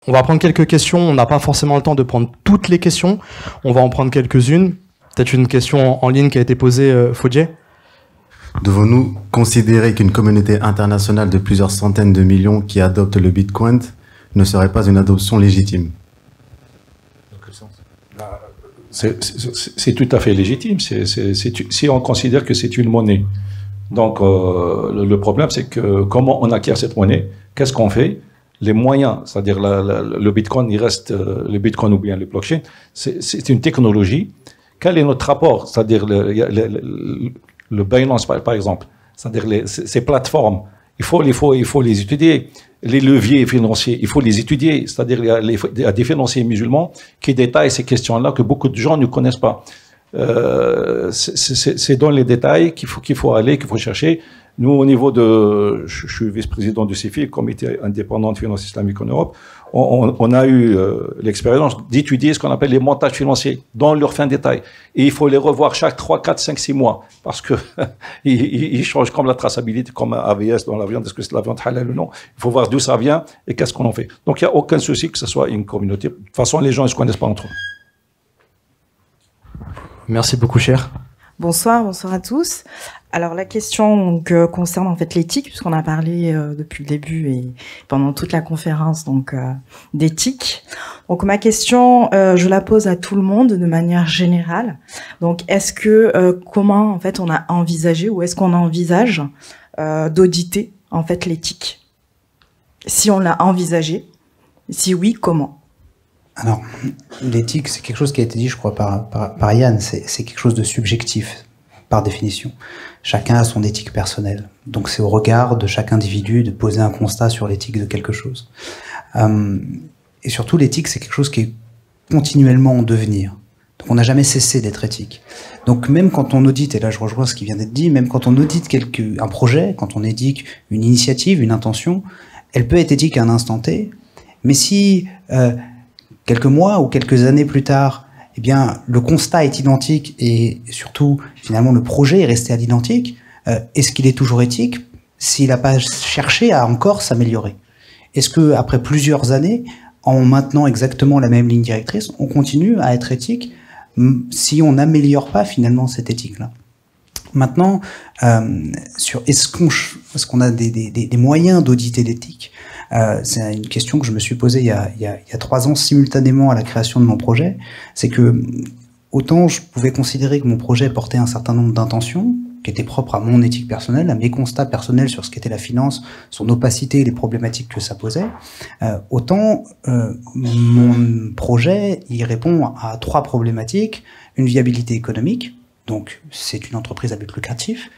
On va prendre quelques questions. On n'a pas forcément le temps de prendre toutes les questions. On va en prendre quelques-unes. Peut-être une question en ligne qui a été posée, Fodje. Devons-nous considérer qu'une communauté internationale de plusieurs centaines de millions qui adopte le Bitcoin ne serait pas une adoption légitime? Dans quel sens? C'est tout à fait légitime. Si on considère que c'est une monnaie. Donc, le problème, c'est que comment on acquiert cette monnaie? Qu'est-ce qu'on fait? Les moyens, c'est-à-dire le Bitcoin, il reste le Bitcoin ou bien le blockchain, c'est une technologie. Quel est notre rapport? C'est-à-dire le Binance, par exemple, c'est-à-dire ces plateformes, il faut les étudier. Les leviers financiers, il faut les étudier. C'est-à-dire il y a des financiers musulmans qui détaillent ces questions-là que beaucoup de gens ne connaissent pas. C'est dans les détails qu'il faut aller, qu'il faut chercher. Nous, au niveau je suis vice-président du CIFI, Comité indépendant de finance islamique en Europe, on a eu l'expérience d'étudier ce qu'on appelle les montages financiers dans leur fin détail. Et il faut les revoir chaque 3, 4, 5, 6 mois parce que ils changent comme la traçabilité, comme AVS dans la viande. Est-ce que c'est de la viande halal ou non? Il faut voir d'où ça vient et qu'est-ce qu'on en fait. Donc, il n'y a aucun souci que ce soit une communauté. De toute façon, les gens ne se connaissent pas entre eux. Merci beaucoup, cher. Bonsoir à tous. Alors la question concerne en fait l'éthique, puisqu'on a parlé depuis le début et pendant toute la conférence d'éthique. Donc ma question, je la pose à tout le monde de manière générale. Donc est-ce que comment en fait on a envisagé ou est-ce qu'on envisage d'auditer en fait l'éthique? Si on l'a envisagé, si oui, comment? Alors, l'éthique, c'est quelque chose qui a été dit, je crois, par Yann, c'est quelque chose de subjectif, par définition. Chacun a son éthique personnelle. Donc c'est au regard de chaque individu de poser un constat sur l'éthique de quelque chose. Et surtout, l'éthique, c'est quelque chose qui est continuellement en devenir. Donc on n'a jamais cessé d'être éthique. Donc même quand on audite, et là je rejoins ce qui vient d'être dit, même quand on audite un projet, quand on éthique une initiative, une intention, elle peut être éthique à un instant T, mais si quelques mois ou quelques années plus tard, eh bien, le constat est identique et surtout, finalement, le projet est resté à l'identique, est-ce qu'il est toujours éthique s'il n'a pas cherché à encore s'améliorer? Est-ce que après plusieurs années, en maintenant exactement la même ligne directrice, on continue à être éthique si on n'améliore pas finalement cette éthique-là? Maintenant, est-ce qu'on a des moyens d'auditer l'éthique? C'est une question que je me suis posée il y a 3 ans simultanément à la création de mon projet. C'est que autant je pouvais considérer que mon projet portait un certain nombre d'intentions qui étaient propres à mon éthique personnelle, à mes constats personnels sur ce qu'était la finance, son opacité et les problématiques que ça posait, autant mon projet il répond à 3 problématiques: une viabilité économique. Donc, c'est une entreprise à but lucratif.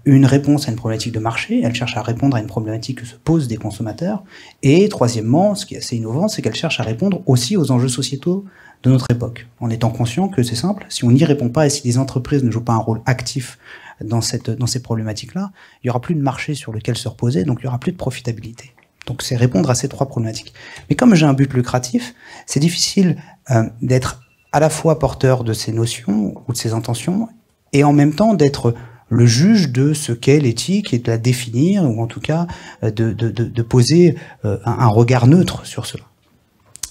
Une réponse à une problématique de marché. Elle cherche à répondre à une problématique que se posent des consommateurs. Et troisièmement, ce qui est assez innovant, c'est qu'elle cherche à répondre aussi aux enjeux sociétaux de notre époque. En étant conscient que c'est simple, si on n'y répond pas et si les entreprises ne jouent pas un rôle actif dans ces problématiques-là, il n'y aura plus de marché sur lequel se reposer, donc il n'y aura plus de profitabilité. Donc c'est répondre à ces 3 problématiques. Mais comme j'ai un but lucratif, c'est difficile d'être à la fois porteur de ces notions ou de ces intentions, et en même temps d'être le juge de ce qu'est l'éthique et de la définir, ou en tout cas de poser un regard neutre sur cela.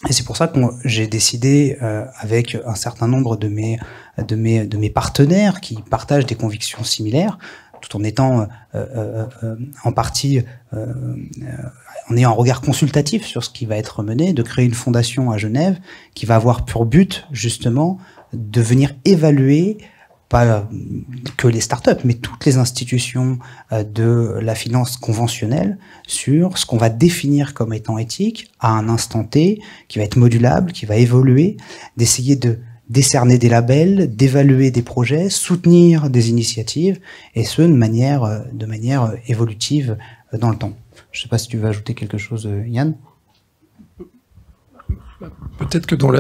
Et c'est pour ça que j'ai décidé, avec un certain nombre de mes partenaires qui partagent des convictions similaires, tout en étant en partie en ayant un regard consultatif sur ce qui va être mené, de créer une fondation à Genève qui va avoir pour but justement de venir évaluer pas que les startups, mais toutes les institutions de la finance conventionnelle sur ce qu'on va définir comme étant éthique à un instant T, qui va être modulable, qui va évoluer, d'essayer de décerner des labels, d'évaluer des projets, soutenir des initiatives, et ce, de manière évolutive dans le temps. Je ne sais pas si tu veux ajouter quelque chose, Yann. Peut-être que dans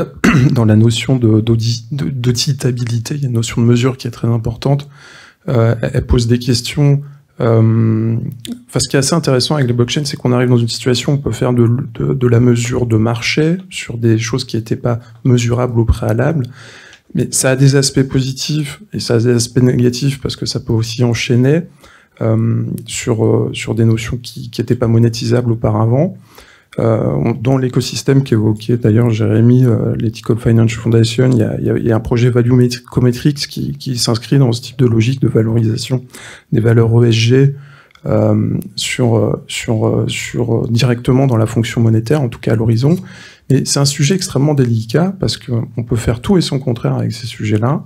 la notion d'auditabilité, il y a une notion de mesure qui est très importante. Elle pose des questions. Ce qui est assez intéressant avec les blockchains, c'est qu'on arrive dans une situation où on peut faire de la mesure de marché sur des choses qui n'étaient pas mesurables au préalable. Mais ça a des aspects positifs et ça a des aspects négatifs parce que ça peut aussi enchaîner sur des notions qui n'étaient pas monétisables auparavant. dans l'écosystème qu'évoquait d'ailleurs Jérémy, l'Ethical Finance Foundation, il y a un projet Valuemetrics qui s'inscrit dans ce type de logique de valorisation des valeurs ESG directement dans la fonction monétaire, en tout cas à l'horizon. Et c'est un sujet extrêmement délicat parce qu'on peut faire tout et son contraire avec ces sujets-là.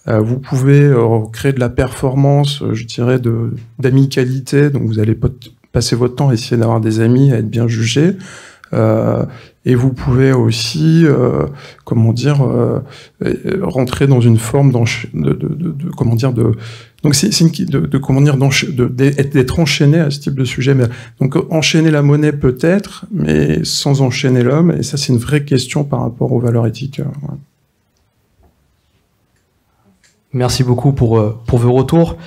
Vous pouvez créer de la performance, je dirais, d'amicalité, donc vous allez passer votre temps à essayer d'avoir des amis, à être bien jugé. Et vous pouvez aussi, rentrer dans une forme d'être enchaîné à ce type de sujet. Mais, donc enchaîner la monnaie peut-être, mais sans enchaîner l'homme. Et ça, c'est une vraie question par rapport aux valeurs éthiques. Merci beaucoup pour vos retours.